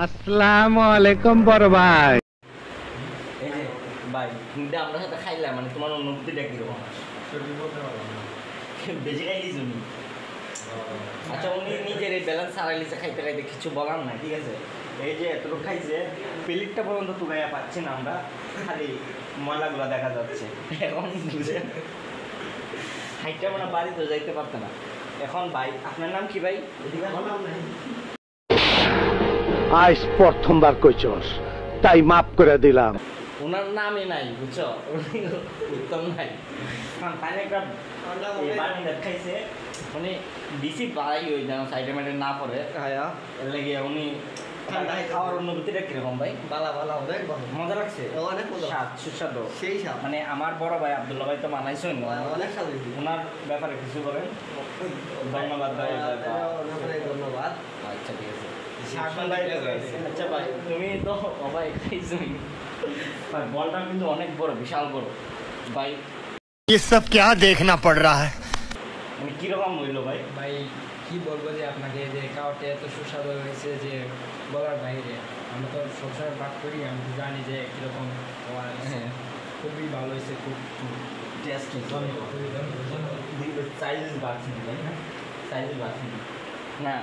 আসসালামু আলাইকুম বড় ভাই। এই যে ভাই হিন্দা আমরা সাথে খাইলাম মানে তোমার অনুভূতিটা কিরকম? বেশি খাইলিস উনি। আচ্ছা উনি নিজের এই ব্যালেন্স হারাইলিছে খাইতে খাইতে কিছু বলার না, ঠিক আছে? এই যে এতটুকু খাইছে প্লেটটা পর্যন্ত তুলাইয়া পাচ্ছি না আমরা, খালি ময়লাগুলো দেখা যাচ্ছে। এখন বুঝেন হাইটটা মানে বাড়িতে যাইতে পারতে না। এখন ভাই আপনার নাম কি ভাই? আজ প্রথমবার কইছস, তাই মাফ করে দিলাম। ওনার নামই নাই বুঝছো, উত্তম নাই। তাই একটা বার্নিদার খাইছে উনি বেশি বাড়াই ওই যেন সাইডে মাইডে না পড়ে এর লাগে উনি খাওয়ার অনুভূতিটা কিরকম ভাই? মজা লাগছে, অনেক মজা, স্বাদ সুস্বাদু সেই স্বাদ। মানে আমার বড় ভাই আব্দুল্লাহ ভাই তো বানাইছেন, অনেক স্বাদ হয়েছে। ওনার ব্যাপারে কিছু বলেন। ধন্যবাদ ভাই। অনেক ধন্যবাদ। আচ্ছা ঠিক আছে। শাক আচ্ছা ভাই তুমি তো ভাই খাইছই ভাই, বলটা কিন্তু অনেক বড়, বিশাল বড় ভাই। ये सब क्या देखना पड़ रहा है? মানে কিরকম হইলো ভাই? ভাই কি বলবো যে আপনাকে যে খাওয়াটা এত সুস্বাদু হয়েছে যে বলার বাইরে। আমরা তো সবসময় পাক করি, আমি তো জানি যে কীরকম খাওয়া হয়েছে। খুবই ভালো হয়েছে, খুব টেস্টি খুবই ধন্যবাদ। সাইজেস বাড়ছে না ভাই, সাইজেস বাড়ছে না।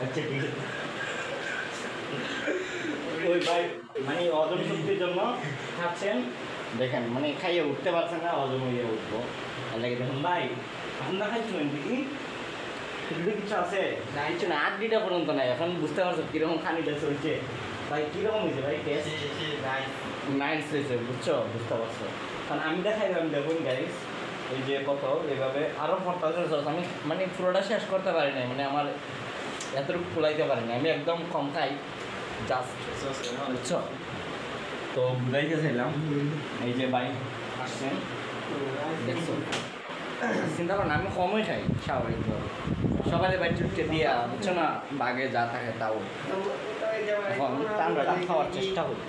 আচ্ছা ঠিক আছে। ওই ভাই মানে হজম শক্তির জন্য খাচ্ছেন, দেখেন মানে খাইয়ে উঠতে পারছেন না, হজম হয়ে উঠবো আর লাগে। দেখুন ভাই আমরা খাইছিলেন দেখি কিছু আছে না, কিছু না, 8 পর্যন্ত নাই। এখন বুঝতে পারছো কীরকম খানিটা চলছে ভাই, কীরকম হয়েছে ভাই টেস্ট? নাইস হয়েছে বুঝছো, বুঝতে পারছো। কারণ আমি দেখাইলাম, দেখুন গাইস এই যে কত এইভাবে আরও 4000 সস আমি মানে পুরোটা শেষ করতে পারি নাই, মানে আমার এতটুকু ফুলাইতে পারি না, আমি একদম কম খাই জাস্ট, বুঝছো? তো বুঝাইতে চাইলাম এই যে ভাই আসছেন দেখছো, চিন্তা করো না আমি কমই খাই স্বাভাবিকভাবে, সকালে বাইরে চুটকে দিয়া বুঝছো না, বাগে যা থাকে তাও এখন টান খাওয়ার চেষ্টা করি।